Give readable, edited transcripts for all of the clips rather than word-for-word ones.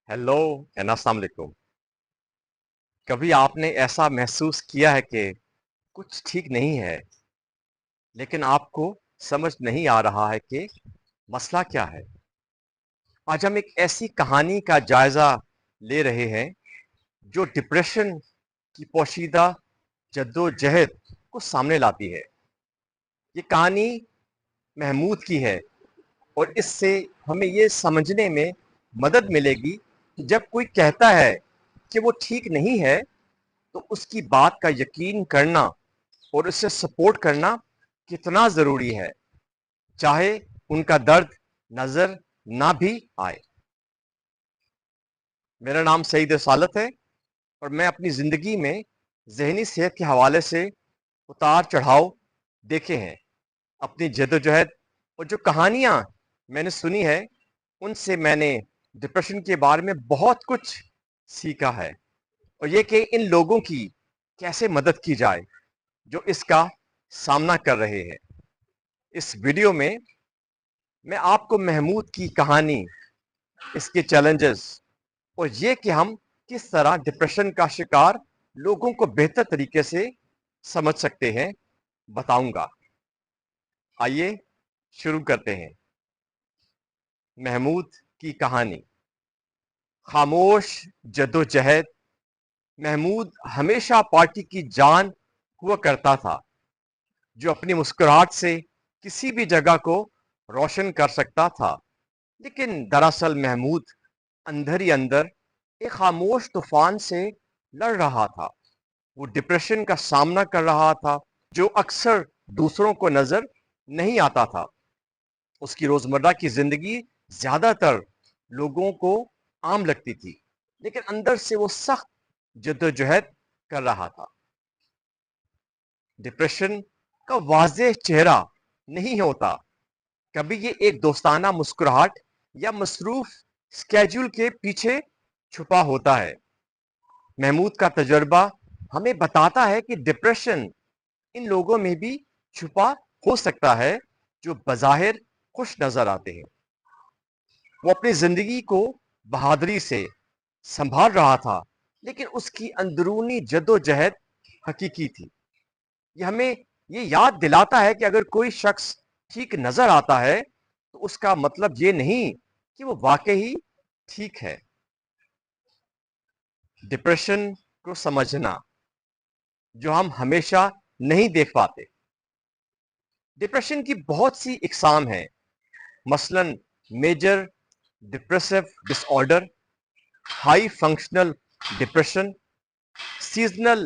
Hello and अस्सलाम वालेकुम। कभी आपने ऐसा महसूस किया है कि कुछ ठीक नहीं है, लेकिन आपको समझ नहीं आ रहा है कि मसला क्या है? आज हम एक ऐसी कहानी का जायजा ले रहे हैं जो डिप्रेशन की पोशीदा जद्दोजहद को सामने लाती है। ये कहानी महमूद की है और इससे हमें ये समझने में मदद मिलेगी कि जब कोई कहता है कि वो ठीक नहीं है, तो उसकी बात का यकीन करना और उससे सपोर्ट करना कितना ज़रूरी है, चाहे उनका दर्द नज़र ना भी आए। मेरा नाम सईद सालत है और मैं अपनी ज़िंदगी में ज़हनी सेहत के हवाले से उतार चढ़ाव देखे हैं। अपनी जद्दोजहद और जो कहानियाँ मैंने सुनी है, उनसे मैंने डिप्रेशन के बारे में बहुत कुछ सीखा है, और ये कि इन लोगों की कैसे मदद की जाए जो इसका सामना कर रहे हैं। इस वीडियो में मैं आपको महमूद की कहानी, इसके चैलेंजेस और ये कि हम किस तरह डिप्रेशन का शिकार लोगों को बेहतर तरीके से समझ सकते हैं, बताऊंगा। आइए शुरू करते हैं। महमूद की कहानी। खामोश जद्दोजहद। महमूद हमेशा पार्टी की जान हुआ करता था, जो अपनी मुस्कुराहट से किसी भी जगह को रोशन कर सकता था। लेकिन दरअसल महमूद अंदर ही अंदर एक खामोश तूफान से लड़ रहा था। वो डिप्रेशन का सामना कर रहा था, जो अक्सर दूसरों को नजर नहीं आता था। उसकी रोजमर्रा की जिंदगी ज्यादातर लोगों को आम लगती थी, लेकिन अंदर से वो सख्त जद्दोजहद कर रहा था। डिप्रेशन का वाज़ेह चेहरा नहीं होता। कभी ये एक दोस्ताना मुस्कुराहट या मसरूफ स्केड्यूल के पीछे छुपा होता है। महमूद का तजुर्बा हमें बताता है कि डिप्रेशन इन लोगों में भी छुपा हो सकता है, जो बज़ाहिर खुश नजर आते हैं। वो अपनी जिंदगी को बहादुरी से संभाल रहा था, लेकिन उसकी अंदरूनी जद्दोजहद हकीकी थी। ये हमें ये याद दिलाता है कि अगर कोई शख्स ठीक नजर आता है, तो उसका मतलब ये नहीं कि वो वाकई ठीक है। डिप्रेशन को समझना, जो हम हमेशा नहीं देख पाते। डिप्रेशन की बहुत सी इकसाम हैं, मसलन major depressive disorder, high functional depression, seasonal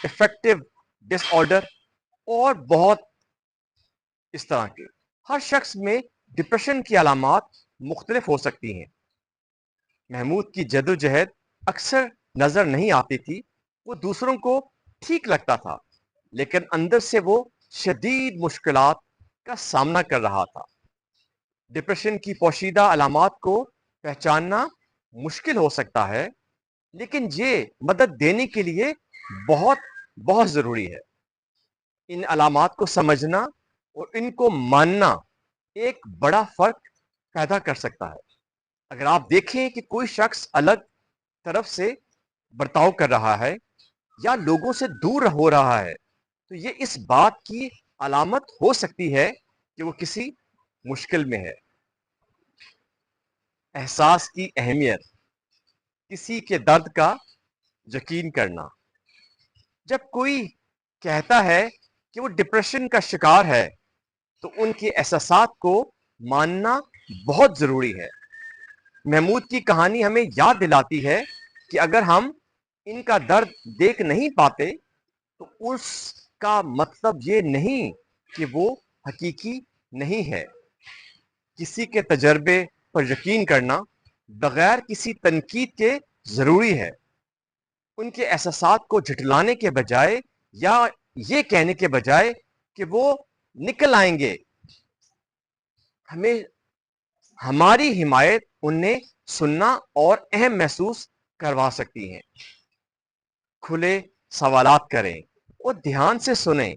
effective disorder और बहुत इस तरह के। हर शख्स में डिप्रेशन की अलामात मुख्तलिफ हो सकती हैं। महमूद की जद्दोजहद अक्सर नजर नहीं आती थी। वो दूसरों को ठीक लगता था, लेकिन अंदर से वो शदीद मुश्किलात का सामना कर रहा था। डिप्रेशन की पोशीदा अलामात को पहचानना मुश्किल हो सकता है, लेकिन ये मदद देने के लिए बहुत बहुत जरूरी है। इन अलामात को समझना और इनको मानना एक बड़ा फर्क पैदा कर सकता है। अगर आप देखें कि कोई शख्स अलग तरफ से बर्ताव कर रहा है या लोगों से दूर हो रहा है, तो ये इस बात की अलामत हो सकती है कि वो किसी मुश्किल में है। एहसास की अहमियत। किसी के दर्द का यकीन करना। जब कोई कहता है कि वो डिप्रेशन का शिकार है, तो उनके एहसासात को मानना बहुत जरूरी है। महमूद की कहानी हमें याद दिलाती है कि अगर हम इनका दर्द देख नहीं पाते, तो उसका मतलब ये नहीं कि वो हकीकी नहीं है। किसी के तजर्बे पर यकीन करना बगैर किसी तनकीद के जरूरी है। उनके एहसासात को झुठलाने के बजाय या ये कहने के बजाय कि वो निकल आएंगे, हमें हमारी हिमायत उन्हें सुनना और अहम महसूस करवा सकती है। खुले सवालात करें और ध्यान से सुने।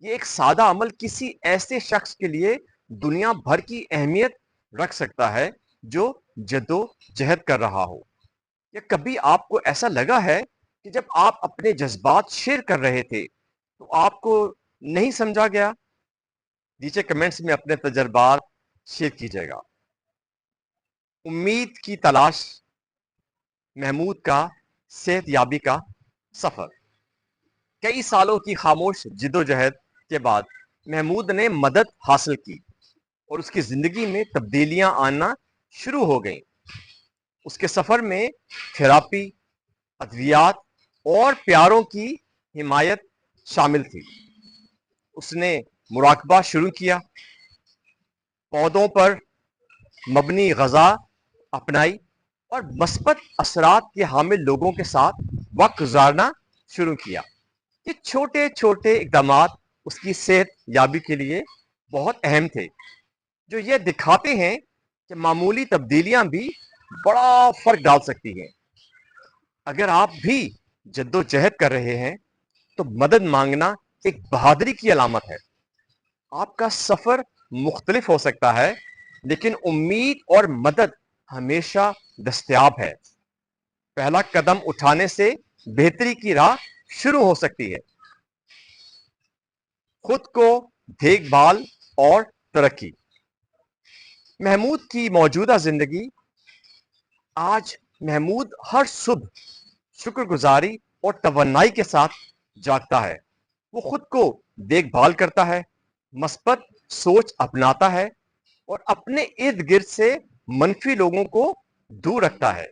ये एक सादा अमल किसी ऐसे शख्स के लिए दुनिया भर की अहमियत रख सकता है, जो जद्दोजहद कर रहा हो, या कभी आपको ऐसा लगा है कि जब आप अपने जज्बात शेयर कर रहे थे तो आपको नहीं समझा गया? नीचे कमेंट्स में अपने तजर्बात शेयर कीजिएगा। उम्मीद की तलाश, महमूद का सेहतयाबी का सफर। कई सालों की खामोश जिद्दोजहद के बाद महमूद ने मदद हासिल की और उसकी जिंदगी में तब्दीलियां आना शुरू हो गईं। उसके सफर में थेरापी, अद्वियात और प्यारों की हिमायत शामिल थी। उसने मुराकबा शुरू किया, पौधों पर मबनी ग़ज़ा अपनाई और मस्बत असरात के हामिल लोगों के साथ वक्त गुजारना शुरू किया। ये छोटे छोटे इक़दामात उसकी सेहत याबी के लिए बहुत अहम थे, जो ये दिखाते हैं कि मामूली तब्दीलियां भी बड़ा फर्क डाल सकती हैं। अगर आप भी जद्दोजहद कर रहे हैं तो मदद मांगना एक बहादुरी की अलामत है। आपका सफर मुख्तलिफ हो सकता है, लेकिन उम्मीद और मदद हमेशा दस्तयाब है। पहला कदम उठाने से बेहतरी की राह शुरू हो सकती है। खुद को देखभाल और तरक्की। महमूद की मौजूदा जिंदगी। आज महमूद हर सुबह शुक्रगुजारी और तवन्नाई के साथ जागता है। वो खुद को देखभाल करता है, मस्बत सोच अपनाता है और अपने इर्द गिर्द से मनफी लोगों को दूर रखता है।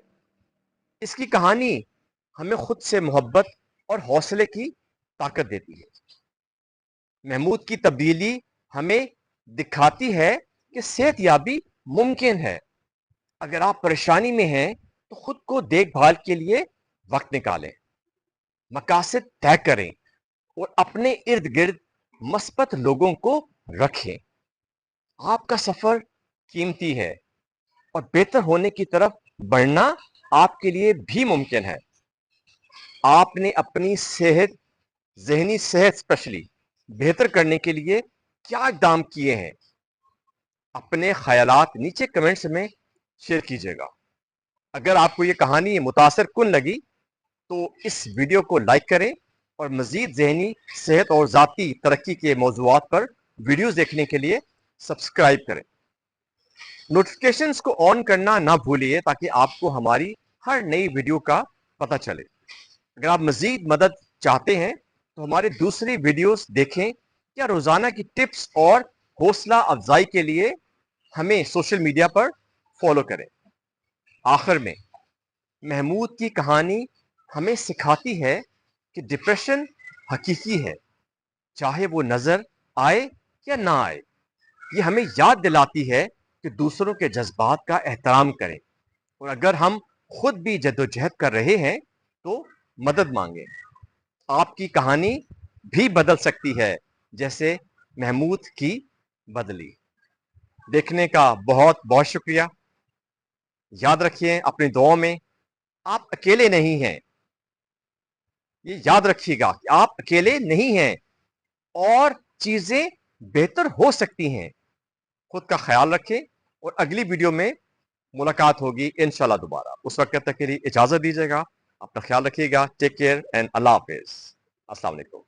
इसकी कहानी हमें खुद से मोहब्बत और हौसले की ताकत देती है। महमूद की तब्दीली हमें दिखाती है कि सेहतयाबी मुमकिन है। अगर आप परेशानी में हैं तो खुद को देखभाल के लिए वक्त निकालें, मकासद तय करें और अपने इर्द गिर्द मस्बत लोगों को रखें। आपका सफर कीमती है और बेहतर होने की तरफ बढ़ना आपके लिए भी मुमकिन है। आपने अपनी सेहत, जहनी सेहत स्पेशली बेहतर करने के लिए क्या इक़दाम किए हैं? अपने ख्यालात नीचे कमेंट्स में शेयर कीजिएगा। अगर आपको ये कहानी मुतासिर कुन लगी तो इस वीडियो को लाइक करें और मजीद जहनी सेहत और ज़ाती तरक्की के मौज़ूआत पर वीडियोस देखने के लिए सब्सक्राइब करें। नोटिफिकेशंस को ऑन करना ना भूलिए ताकि आपको हमारी हर नई वीडियो का पता चले। अगर आप मजीद मदद चाहते हैं तो हमारे दूसरी वीडियोस देखें या रोजाना की टिप्स और हौसला अफजाई के लिए हमें सोशल मीडिया पर फॉलो करें। आखिर में महमूद की कहानी हमें सिखाती है कि डिप्रेशन हकीकी है, चाहे वो नजर आए या ना आए। ये हमें याद दिलाती है कि दूसरों के जज्बात का एहतराम करें और अगर हम खुद भी जद्दोजहद कर रहे हैं तो मदद मांगें। आपकी कहानी भी बदल सकती है जैसे महमूद की बदली। देखने का बहुत बहुत शुक्रिया। याद रखिए अपनी दुआओं में आप अकेले नहीं हैं। ये याद रखिएगा कि आप अकेले नहीं हैं और चीजें बेहतर हो सकती हैं। खुद का ख्याल रखें और अगली वीडियो में मुलाकात होगी इंशाल्लाह दोबारा। उस वक्त तक के लिए इजाजत दीजिएगा। अपना ख्याल रखिएगा। टेक केयर एंड अल्लाह हाफिज। अस्सलाम वालेकुम।